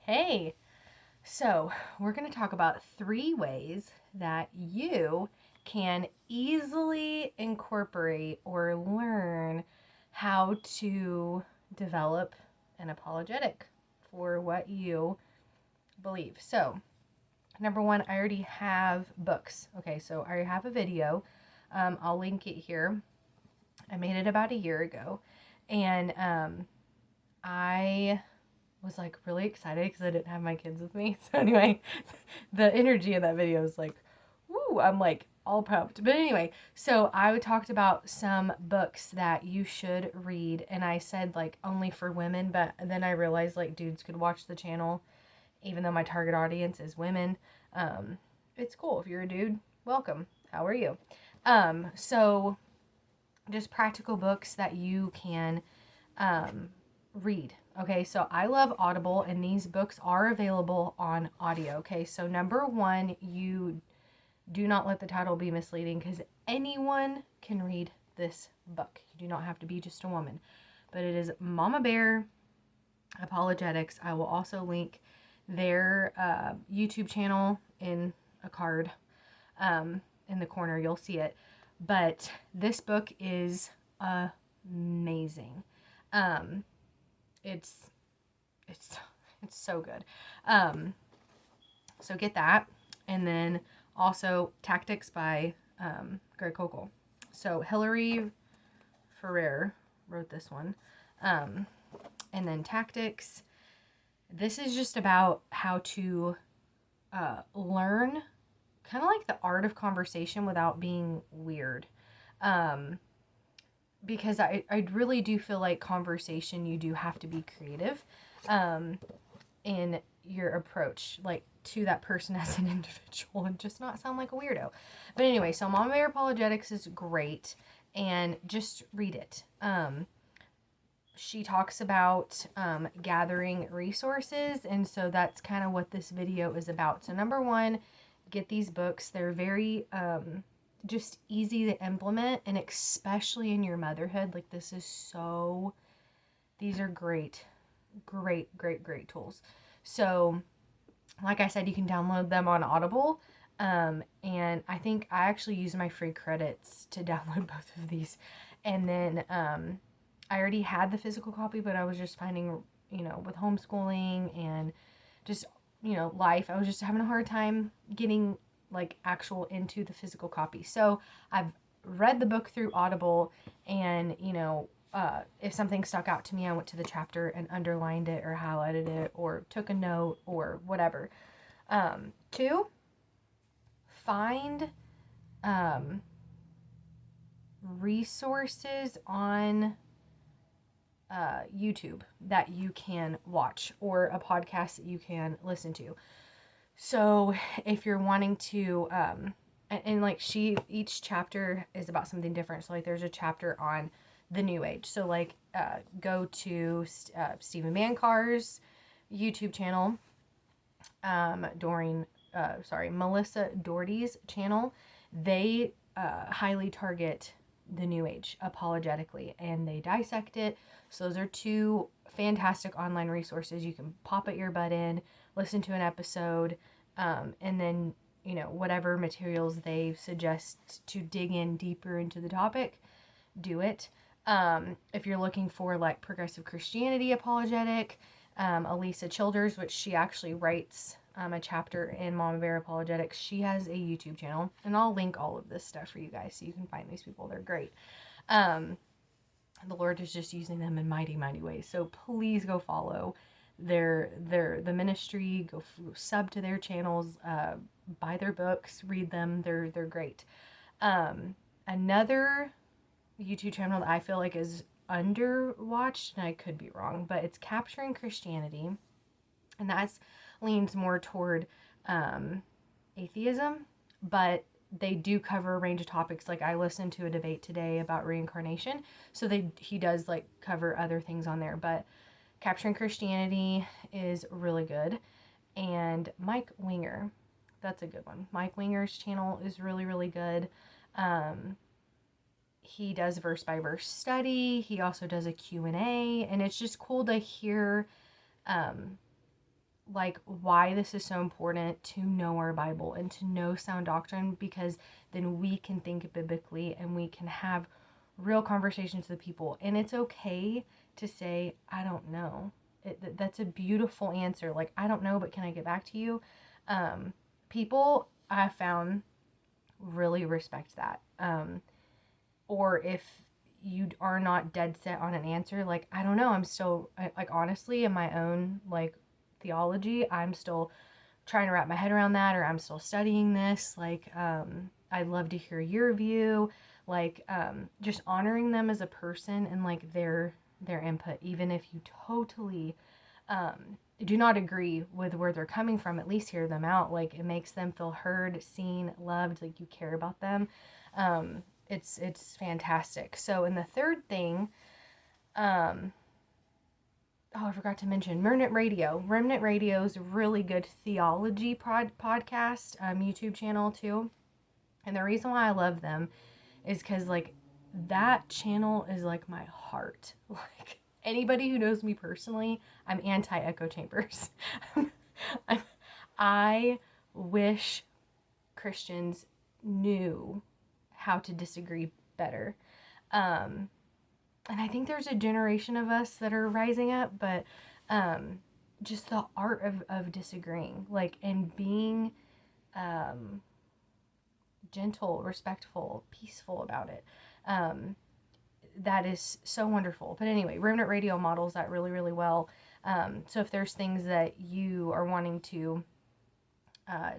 Hey, so we're going to talk about 3 ways that you can easily incorporate or learn how to develop an apologetic for what you believe. So, number one, I already have books. Okay, so I already have a video. I'll link it here. I made it about a year ago, and I was like really excited because I didn't have my kids with me. So anyway, the energy in that video is like, woo, I'm like all pumped. But anyway, so I talked about some books that you should read, and I said like only for women, but then I realized like dudes could watch the channel, even though my target audience is women. It's cool if you're a dude. Welcome. How are you? So just practical books that you can read. Okay, so I love Audible, and these books are available on audio. Okay, so number one, you do not let the title be misleading because anyone can read this book. You do not have to be just a woman. But it is Mama Bear Apologetics. I will also link their YouTube channel in a card in the corner. You'll see it. But this book is amazing. It's so good. So get that. And then also Tactics by Greg Koukl. So Hillary Ferrer wrote this one. And then Tactics. This is just about how to learn kind of like the art of conversation without being weird. Because I really do feel like conversation, you do have to be creative in your approach, like to that person as an individual, and just not sound like a weirdo. But anyway, so Mama Bear Apologetics is great, and just read it. She talks about gathering resources, and so that's kind of what this video is about. So number one, get these books. They're very just easy to implement, and especially in your motherhood, like these are great tools. So like I said, you can download them on Audible, and I think I actually used my free credits to download both of these. And then I already had the physical copy, but I was just finding, with homeschooling and just life, I was just having a hard time getting like actual into the physical copy. So I've read the book through Audible, and if something stuck out to me, I went to the chapter and underlined it or highlighted it or took a note or whatever. 2, find resources on YouTube that you can watch, or a podcast that you can listen to. So if you're wanting to, and like each chapter is about something different. So like there's a chapter on the New Age. So like go to Stephen Bancarz YouTube channel, Melissa Dougherty's channel. They highly target the New Age apologetically, and they dissect it. So those are 2 fantastic online resources. You can pop an earbud in, listen to an episode, and then whatever materials they suggest to dig in deeper into the topic, do it. If you're looking for like progressive Christianity apologetic, Alisa Childers, which she actually writes a chapter in Mama Bear Apologetics, she has a YouTube channel, and I'll link all of this stuff for you guys so you can find these people. They're great. The Lord is just using them in mighty ways. So please go follow the ministry, go sub to their channels, buy their books, read them. They're great. Another YouTube channel that I feel like is underwatched, and I could be wrong, but it's Capturing Christianity, and that leans more toward atheism, but they do cover a range of topics. Like I listened to a debate today about reincarnation, so he does like cover other things on there, but Capturing Christianity is really good. And Mike Winger, that's a good one. Mike Winger's channel is really good. He does verse by verse study. He also does a Q&A, and it's just cool to hear like why this is so important to know our Bible and to know sound doctrine, because then we can think biblically and we can have real conversations with people. And it's okay to say, I don't know. That's a beautiful answer. Like, I don't know, but can I get back to you? People I have found really respect that. Or if you are not dead set on an answer, like, I don't know, I'm still, like, honestly, in my own, like, theology, I'm still trying to wrap my head around that, or I'm still studying this. Like, I'd love to hear your view. Like, just honoring them as a person and, like, their input, even if you totally do not agree with where they're coming from. At least hear them out. Like, it makes them feel heard, seen, loved, like you care about them. It's fantastic. So, and the third thing, I forgot to mention Remnant Radio. Remnant Radio is a really good theology podcast, YouTube channel too. And the reason why I love them is because, like, that channel is like my heart. Like, anybody who knows me personally, I'm anti-echo chambers. I wish Christians knew how to disagree better. And I think there's a generation of us that are rising up, but just the art of disagreeing, like, and being gentle, respectful, peaceful about it. That is so wonderful. But anyway, Remnant Radio models that really, really well. So if there's things that you are wanting to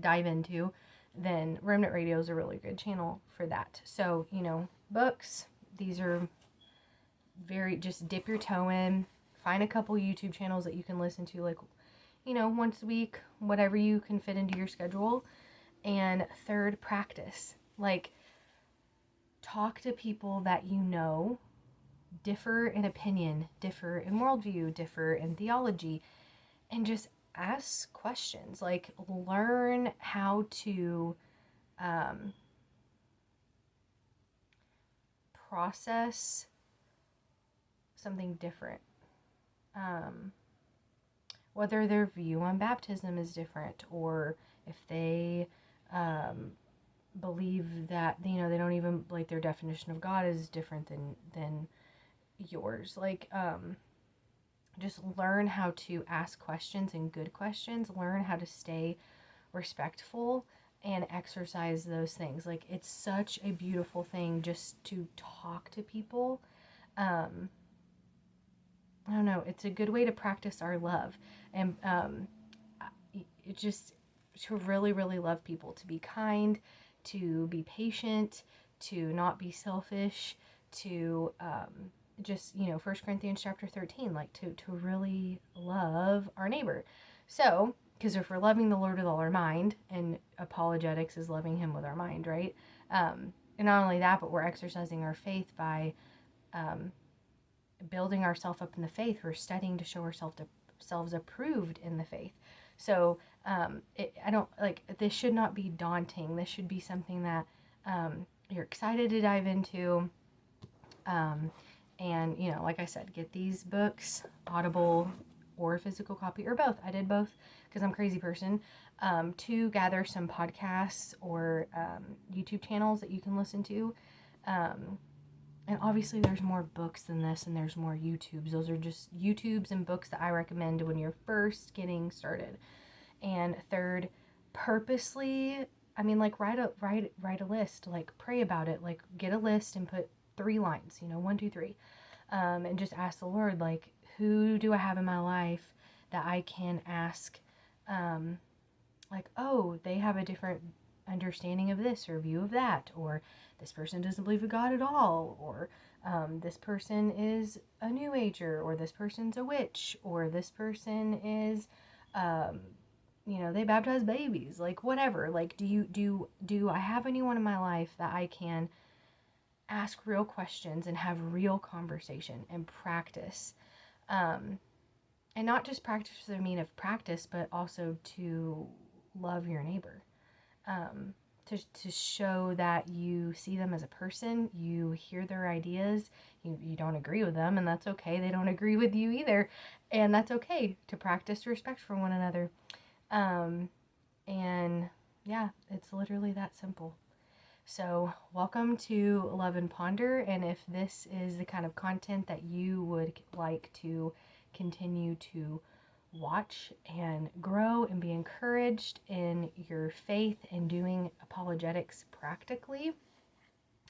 dive into, then Remnant Radio is a really good channel for that. So, books, these are just dip your toe in, find a couple YouTube channels that you can listen to, like, once a week, whatever you can fit into your schedule. And third, practice. Like, talk to people that differ in opinion, differ in worldview, differ in theology, and just ask questions. Like, learn how to process something different. Whether their view on baptism is different, or if they believe that, they don't even, like, their definition of God is different than yours. Like, just learn how to ask questions, and good questions. Learn how to stay respectful and exercise those things. Like, it's such a beautiful thing just to talk to people. I don't know, it's a good way to practice our love, and it just to really, really love people, to be kind, to be patient, to not be selfish, to just, 1 Corinthians chapter 13, like, to really love our neighbor. So, because if we're loving the Lord with all our mind, and apologetics is loving him with our mind, right? And not only that, but we're exercising our faith by building ourselves up in the faith. We're studying to show ourselves approved in the faith. So this should not be daunting. This should be something that you're excited to dive into. And, like I said, get these books, Audible or physical copy, or both. I did both because I'm a crazy person. To gather some podcasts or YouTube channels that you can listen to. And obviously there's more books than this, and there's more YouTubes. Those are just YouTubes and books that I recommend when you're first getting started. And third, purposely, like, write a list, like, pray about it, like, get a list and put 3 lines, 1, 2, 3, and just ask the Lord, like, who do I have in my life that I can ask, like, oh, they have a different understanding of this or view of that, or this person doesn't believe in God at all, or this person is a New Ager, or this person's a witch, or this person is, they baptize babies, like, whatever. Like, do I have anyone in my life that I can ask real questions and have real conversation and practice, and not just practice for the mean of practice, but also to love your neighbor. to show that you see them as a person, you hear their ideas, you don't agree with them, and that's okay. They don't agree with you either, and that's okay, to practice respect for one another. And yeah, it's literally that simple. So welcome to Love and Ponder, and if this is the kind of content that you would like to continue to watch and grow and be encouraged in your faith and doing apologetics practically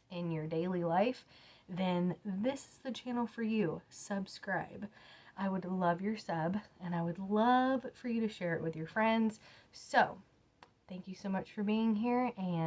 in your daily life, then this is the channel for you. Subscribe. I would love your sub, and I would love for you to share it with your friends. So thank you so much for being here, and